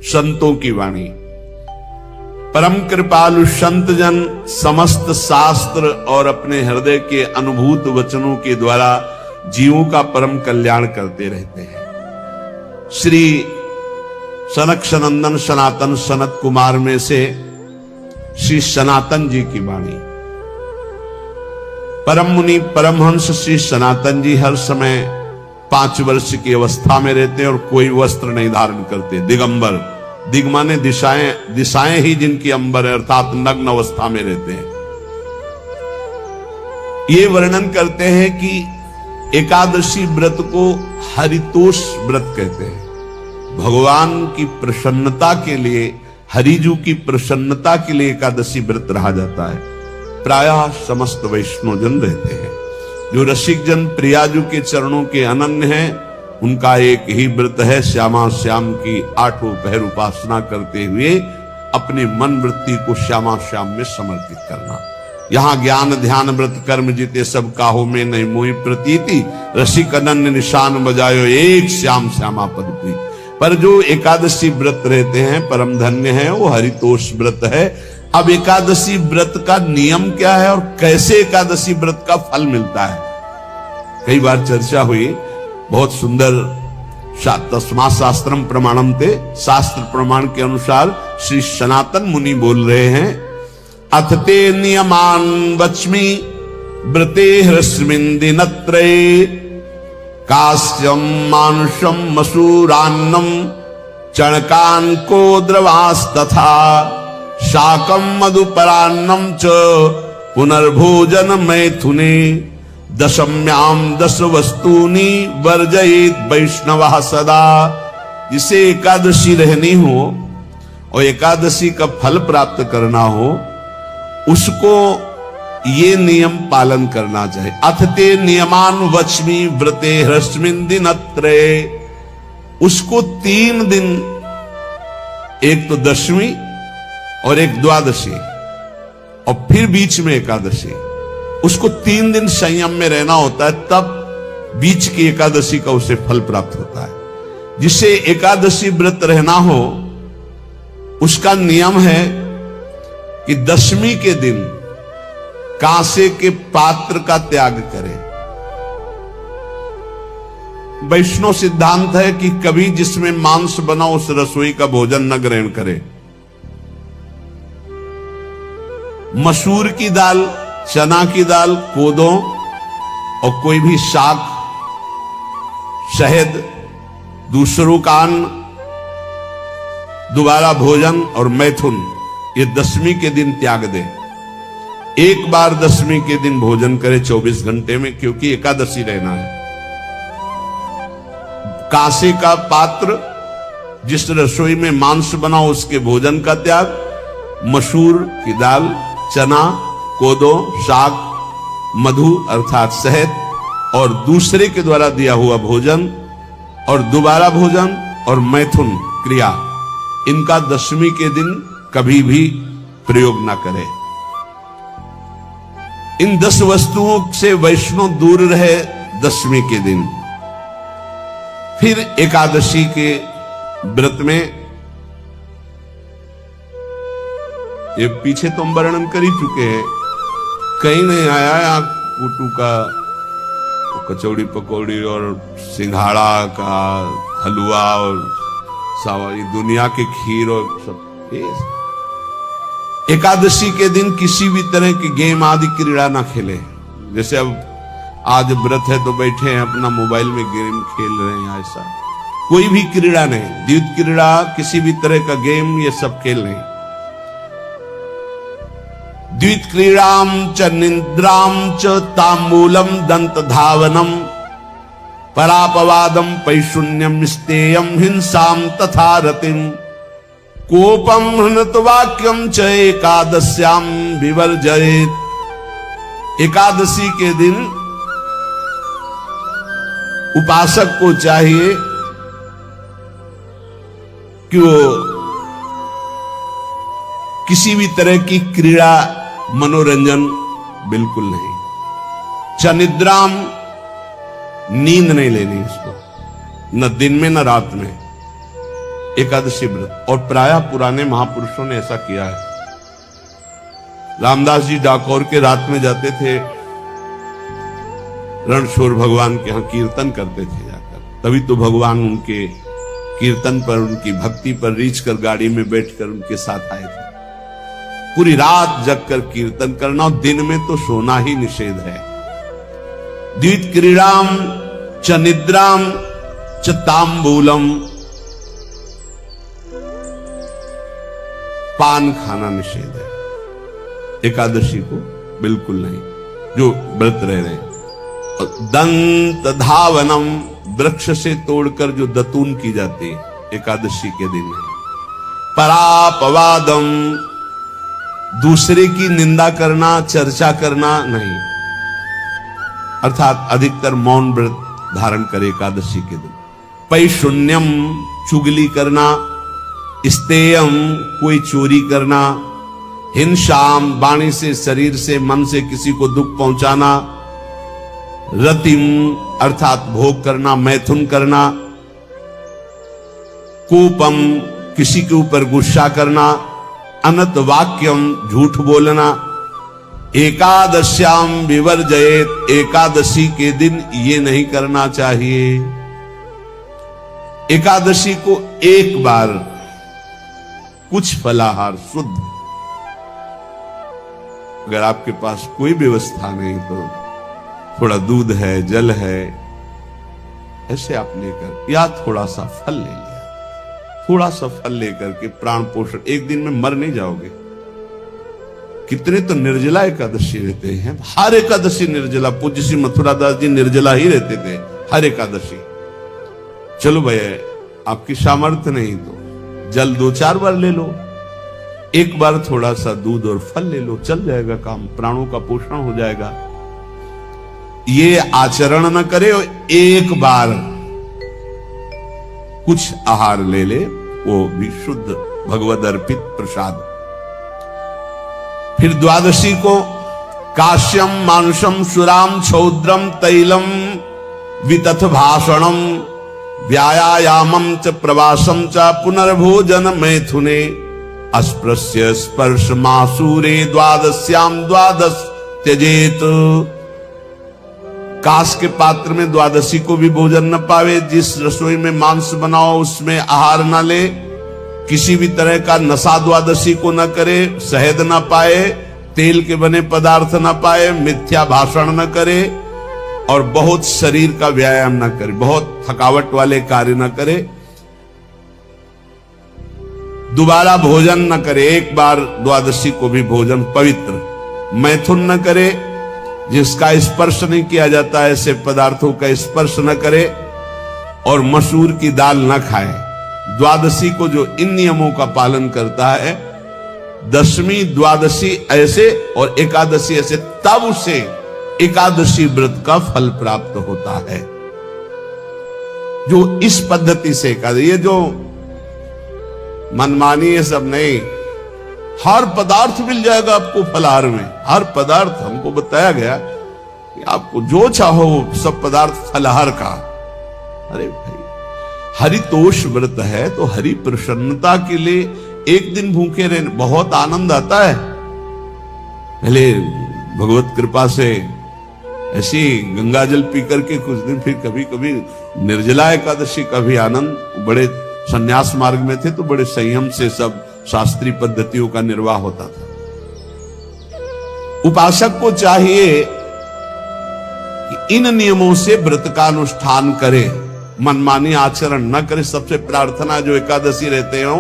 संतों की वाणी। परम कृपालु संत जन समस्त शास्त्र और अपने हृदय के अनुभूत वचनों के द्वारा जीवों का परम कल्याण करते रहते हैं। श्री सनक सनंदन सनातन सनत कुमार में से श्री सनातन जी की वाणी। परम मुनि परमहंस श्री सनातन जी हर समय 5 वर्ष की अवस्था में रहते हैं और कोई वस्त्र नहीं धारण करते, दिगंबर। दिग माने दिशाएं, दिशाएं ही जिनकी अंबर है, अर्थात नग्न अवस्था में रहते हैं। ये वर्णन करते हैं कि एकादशी व्रत को हरितोष व्रत कहते हैं। भगवान की प्रसन्नता के लिए, हरिजू की प्रसन्नता के लिए एकादशी व्रत रहा जाता है। प्रायः समस्त वैष्णव जन रहते हैं। जो रसिक जन प्रियाजू के चरणों के अनन्य हैं, उनका एक ही व्रत है, श्यामा श्याम की 8 पहर उपासना करते हुए अपने मन वृत्ति को श्यामा श्याम में समर्पित करना। यहाँ ज्ञान ध्यान व्रत कर्म जीते सब काहो में नहीं मोहि प्रतीति, रसिक अनन्य निशान बजायो एक श्याम श्यामा पद प्रीति। पर जो एकादशी व्रत रहते हैं परम धन्य है, वो हरितोष व्रत है। अब एकादशी व्रत का नियम क्या है और कैसे एकादशी व्रत का फल मिलता है, कई बार चर्चा हुई। बहुत सुंदर तस्मा शास्त्रम प्रमाणम थे, शास्त्र प्रमाण के अनुसार श्री सनातन मुनि बोल रहे हैं, अथ ते नियमान वच्मि व्रते ह्रस्मिन् दिनत्रये, कास्यम मांसम मसूरान्नम चणकान को द्रवास्तथा, शाकम मधुपरान्नम च पुनर्भोजन मैथुने, दशम्याम 10 वस्तूनि वर्जयेत वैष्णवः सदा। जिसे एकादशी रहनी हो और एकादशी का फल प्राप्त करना हो, उसको ये नियम पालन करना चाहिए। अथ ते नियमान वच्मि व्रते ह्रस्मिन् दिनत्रये, उसको 3 दिन, एक तो दशमी और एक द्वादशी और फिर बीच में एकादशी, उसको 3 दिन संयम में रहना होता है, तब बीच की एकादशी का उसे फल प्राप्त होता है। जिसे एकादशी व्रत रहना हो, उसका नियम है कि दशमी के दिन कांसे के पात्र का त्याग करे। वैष्णव सिद्धांत है कि कभी जिसमें मांस बना उस रसोई का भोजन न ग्रहण करे। मसूर की दाल, चना की दाल, कोदों और कोई भी शाक, शहद, दूसरों का अन्न, दोबारा भोजन और मैथुन, ये दशमी के दिन त्याग दे। एक बार दशमी के दिन भोजन करे 24 घंटे में, क्योंकि एकादशी रहना है। कांसे का पात्र, जिस रसोई में मांस बना उसके भोजन का त्याग, मसूर की दाल, चना, कोदो, शाक, मधु अर्थात शहद और दूसरे के द्वारा दिया हुआ भोजन और दोबारा भोजन और मैथुन क्रिया, इनका दशमी के दिन कभी भी प्रयोग ना करें। इन 10 वस्तुओं से वैष्णव दूर रहे दशमी के दिन। फिर एकादशी के व्रत में, ये पीछे तो हम वर्णन कर ही चुके हैं, कहीं नहीं आया यहाँ कुटू का कचौड़ी पकौड़ी और सिंघाड़ा का हलवा और सावरी दुनिया के खीर और सब। एकादशी के दिन किसी भी तरह की गेम आदि क्रीड़ा ना खेले। जैसे अब आज व्रत है तो बैठे हैं अपना मोबाइल में गेम खेल रहे हैं, ऐसा कोई भी क्रीड़ा नहीं। द्वित क्रीड़ा, किसी भी तरह का गेम, ये सब खेल नहीं। द्वित क्रीड़ाम च निद्राम च तांबूलम दंत धावनम, परापवादम पैशून्यम स्तेयम हिंसाम तथा रतिम, कोपम हृतवाक्यम च एकादश्याम विवर्जयेत। एकादशी के दिन उपासक को चाहिए कि वो किसी भी तरह की क्रीड़ा, मनोरंजन बिल्कुल नहीं। चनिद्राम, नींद नहीं लेनी इसको, न दिन में न रात में। एकादशी व्रत, और प्रायः पुराने महापुरुषों ने ऐसा किया है। रामदास जी डाकोर के रात में जाते थे, रणछोड़ भगवान के यहां कीर्तन करते थे जाकर, तभी तो भगवान उनके कीर्तन पर, उनकी भक्ति पर रीछ कर गाड़ी में बैठकर उनके साथ आए थे। पूरी रात जगकर कीर्तन करना, और दिन में तो सोना ही निषेध है। द्वित क्रीड़ाम च निद्राम च तांबूलम, पान खाना निषेध है एकादशी को, बिल्कुल नहीं, जो व्रत रह रहे हैं। दंत धावनम, वृक्ष से तोड़कर जो दतून की जाती है एकादशी के दिन है। परापवादम, दूसरे की निंदा करना, चर्चा करना नहीं, अर्थात अधिकतर मौन व्रत धारण करे एकादशी के दिन। पैशून्यम, चुगली करना। स्तेयम, कोई चोरी करना। हिंसाम, वाणी से, शरीर से, मन से किसी को दुख पहुंचाना। रतिम, अर्थात भोग करना, मैथुन करना। कोपम, किसी के ऊपर गुस्सा करना। अनत वाक्यम, झूठ बोलना। एकादश्याम विवर्जयेत, एकादशी के दिन ये नहीं करना चाहिए। एकादशी को एक बार कुछ फलाहार शुद्ध, अगर आपके पास कोई व्यवस्था नहीं तो थोड़ा दूध है, जल है, ऐसे आप लेकर, या थोड़ा सा फल ले लिया, थोड़ा सा फल लेकर के प्राण पोषण, एक दिन में मर नहीं जाओगे। कितने तो निर्जला एकादशी रहते हैं, हर एकादशी निर्जला। पूज्य श्री मथुरा दास जी निर्जला ही रहते थे हर एकादशी। चलो भैया, आपकी सामर्थ्य नहीं तो जल 2-4 बार ले लो, एक बार थोड़ा सा दूध और फल ले लो, चल जाएगा काम, प्राणों का पोषण हो जाएगा। ये आचरण न करे और एक बार कुछ आहार ले ले, वो भी शुद्ध भगवद अर्पित प्रसाद। फिर द्वादशी को काश्यम मानुषम सुराम छौद्रम तैलम वितथ भाषणम व्यायामम च प्रवासम च पुनर्भोजन मैथुने अस्पृश्य स्पर्श मासूरे द्वादश्याम द्वादश त्यजेत। काश के पात्र में द्वादशी को भी भोजन न पावे, जिस रसोई में मांस बनाओ उसमें आहार न ले, किसी भी तरह का नशा द्वादशी को न करे, शहद न पाए, तेल के बने पदार्थ न पाए, मिथ्या भाषण न करे, और बहुत शरीर का व्यायाम न करे, बहुत थकावट वाले कार्य न करे, दोबारा भोजन न करे, एक बार द्वादशी को भी भोजन पवित्र। मैथुन न करे, जिसका स्पर्श नहीं किया जाता ऐसे पदार्थों का स्पर्श न करे, और मसूर की दाल न खाए। द्वादशी को जो इन नियमों का पालन करता है, दशमी द्वादशी ऐसे और एकादशी ऐसे, तब उसे एकादशी व्रत का फल प्राप्त होता है। जो इस पद्धति से एकादशी, ये जो मनमानी है सब नहीं, हर पदार्थ मिल जाएगा आपको फलाहार में, हर पदार्थ हमको बताया गया कि आपको जो चाहो सब पदार्थ फलाहार का। अरे भाई, हरितोष व्रत है तो हरि प्रसन्नता के लिए एक दिन भूखे रहने बहुत आनंद आता है। पहले भगवत कृपा से ऐसी गंगा जल पी करके कुछ दिन, फिर कभी कभी निर्जला एकादशी का भी आनंद। बड़े संन्यास मार्ग में थे तो बड़े संयम से सब शास्त्रीय पद्धतियों का निर्वाह होता था। उपासक को चाहिए कि इन नियमों से व्रत का अनुष्ठान करे, मनमानी आचरण न करे। सबसे प्रार्थना जो एकादशी रहते हो